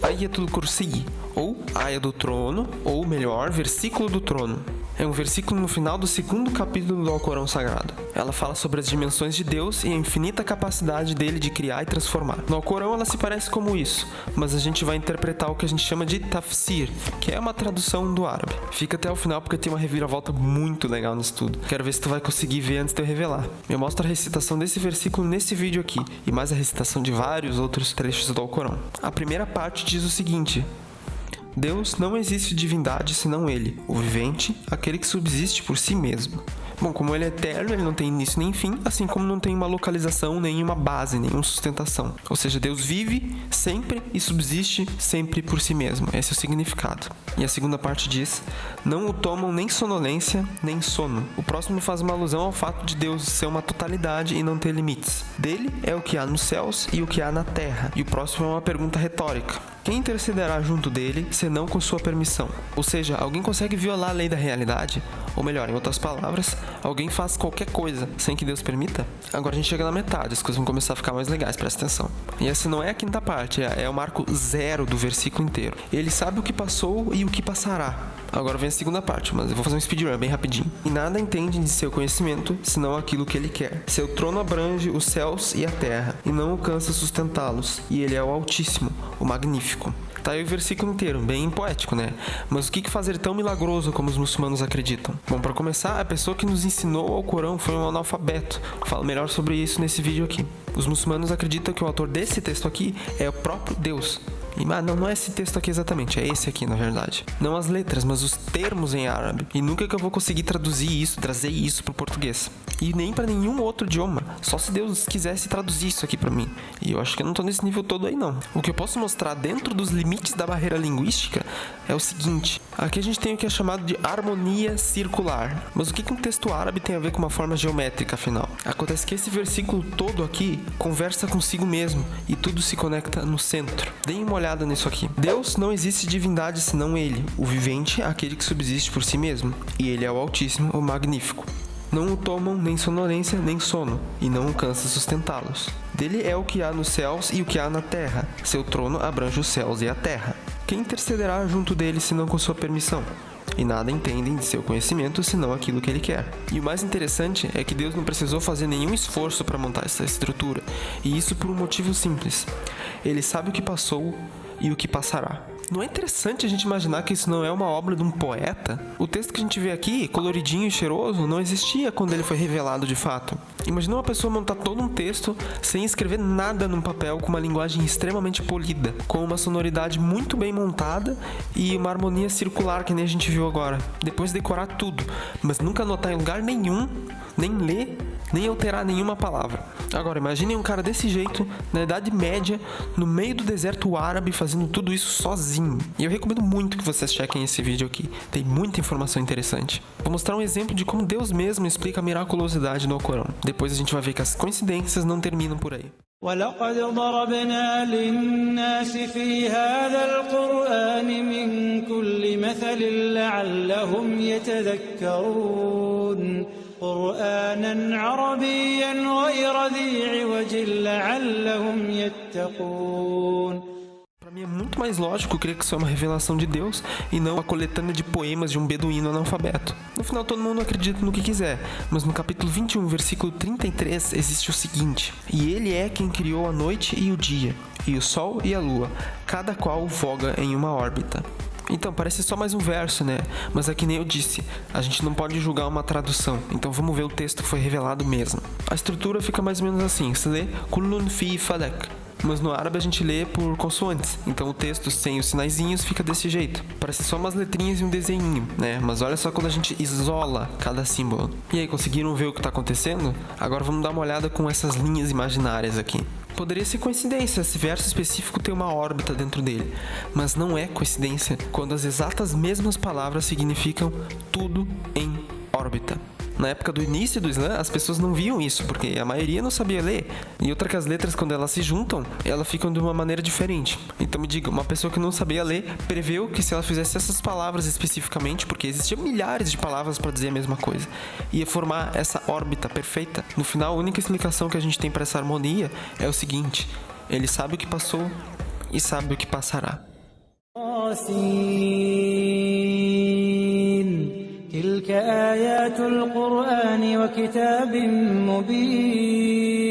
Ayatul Kursi, ou Aya do Trono, ou melhor, Versículo do Trono. É um versículo no final do 2º capítulo do Alcorão Sagrado. Ela fala sobre as dimensões de Deus e a infinita capacidade dele de criar e transformar. No Alcorão ela se parece como isso, mas a gente vai interpretar o que a gente chama de tafsir, que é uma tradução do árabe. Fica até o final porque tem uma reviravolta muito legal nisso tudo. Quero ver se tu vai conseguir ver antes de eu revelar. Eu mostro a recitação desse versículo nesse vídeo aqui, e mais a recitação de vários outros trechos do Alcorão. A primeira parte diz o seguinte: Deus não existe divindade senão Ele, o vivente, aquele que subsiste por si mesmo. Bom, como Ele é eterno, Ele não tem início nem fim, assim como não tem uma localização, nem uma base, nenhuma sustentação. Ou seja, Deus vive sempre e subsiste sempre por si mesmo. Esse é o significado. E a segunda parte diz: não o tomam nem sonolência, nem sono. O próximo faz uma alusão ao fato de Deus ser uma totalidade e não ter limites. Dele é o que há nos céus e o que há na terra. E o próximo é uma pergunta retórica: quem intercederá junto dele, senão com sua permissão? Ou seja, alguém consegue violar a lei da realidade? Ou melhor, em outras palavras, alguém faz qualquer coisa sem que Deus permita? Agora a gente chega na metade, as coisas vão começar a ficar mais legais, presta atenção. E essa não é a quinta parte, é o marco 0 do versículo inteiro. Ele sabe o que passou e o que passará. Agora vem a segunda parte, mas eu vou fazer um speedrun bem rapidinho. E nada entende de seu conhecimento, senão aquilo que ele quer. Seu trono abrange os céus e a terra, e não alcança sustentá-los. E ele é o Altíssimo, o Magnífico. Tá aí o versículo inteiro, bem poético, né? Mas o que faz ele tão milagroso como os muçulmanos acreditam? Bom, para começar, a pessoa que nos ensinou o Alcorão foi um analfabeto. Falo melhor sobre isso nesse vídeo aqui. Os muçulmanos acreditam que o autor desse texto aqui é o próprio Deus. Mas não é esse texto aqui exatamente, é esse aqui na verdade. Não as letras, mas os termos em árabe. E nunca que eu vou conseguir traduzir isso, trazer isso pro português. E nem para nenhum outro idioma. Só se Deus quisesse traduzir isso aqui para mim. E eu acho que eu não tô nesse nível todo aí não. O que eu posso mostrar dentro dos limites da barreira linguística é o seguinte: aqui a gente tem o que é chamado de harmonia circular. Mas o que um texto árabe tem a ver com uma forma geométrica, afinal? Acontece que esse versículo todo aqui conversa consigo mesmo e tudo se conecta no centro. Deem uma olhada nisso aqui. Deus não existe divindade senão Ele, o vivente, aquele que subsiste por si mesmo. E Ele é o Altíssimo, o Magnífico. Não o tomam nem sonolência nem sono, e não cansa sustentá-los. Dele é o que há nos céus e o que há na terra. Seu trono abrange os céus e a terra. Quem intercederá junto dele senão com sua permissão? E nada entendem de seu conhecimento senão aquilo que ele quer. E o mais interessante é que Deus não precisou fazer nenhum esforço para montar essa estrutura, e isso por um motivo simples: Ele sabe o que passou e o que passará. Não é interessante a gente imaginar que isso não é uma obra de um poeta? O texto que a gente vê aqui, coloridinho e cheiroso, não existia quando ele foi revelado de fato. Imagina uma pessoa montar todo um texto sem escrever nada num papel, com uma linguagem extremamente polida, com uma sonoridade muito bem montada e uma harmonia circular que nem a gente viu agora. Depois decorar tudo, mas nunca anotar em lugar nenhum, nem ler, nem alterar nenhuma palavra. Agora, imaginem um cara desse jeito, na Idade Média, no meio do deserto árabe, fazendo tudo isso sozinho. E eu recomendo muito que vocês chequem esse vídeo aqui. Tem muita informação interessante. Vou mostrar um exemplo de como Deus mesmo explica a miraculosidade no Alcorão. Depois a gente vai ver que as coincidências não terminam por aí. وَلَقَدْ ضَرَبْنَا لِلنَّاسِ فِي هَذَا الْقُرْآنِ مِنْ كُلِّ مَثَلٍ لَعَلَّهُمْ يَتَذَكَّرُونَ قُرْآنًا عَرَبِيًّا غَيْرَ ذِي عِوَجٍ لَعَلَّهُمْ يَتَّقُونَ. Para mim é muito mais lógico crer que isso é uma revelação de Deus e não uma coletânea de poemas de um beduíno analfabeto. No final todo mundo acredita no que quiser, mas no capítulo 21, versículo 33, existe o seguinte: e Ele é quem criou a noite e o dia, e o sol e a lua, cada qual voga em uma órbita. Então, parece só mais um verso, né? Mas é que nem eu disse, a gente não pode julgar uma tradução, então vamos ver o texto que foi revelado mesmo. A estrutura fica mais ou menos assim, se lê Kullun fi falak. Mas no árabe a gente lê por consoantes, então o texto sem os sinaizinhos fica desse jeito. Parece só umas letrinhas e um desenho, né? Mas olha só quando a gente isola cada símbolo. E aí, conseguiram ver o que está acontecendo? Agora vamos dar uma olhada com essas linhas imaginárias aqui. Poderia ser coincidência esse verso específico ter uma órbita dentro dele, mas não é coincidência quando as exatas mesmas palavras significam tudo em órbita. Na época do início do Islã, as pessoas não viam isso, porque a maioria não sabia ler. E outra que as letras, quando elas se juntam, elas ficam de uma maneira diferente. Então me diga, uma pessoa que não sabia ler, preveu que se ela fizesse essas palavras especificamente, porque existiam milhares de palavras para dizer a mesma coisa, ia formar essa órbita perfeita. No final, a única explicação que a gente tem para essa harmonia é o seguinte: Ele sabe o que passou e sabe o que passará. طاسين تلك آيات القرآن وكتاب مبين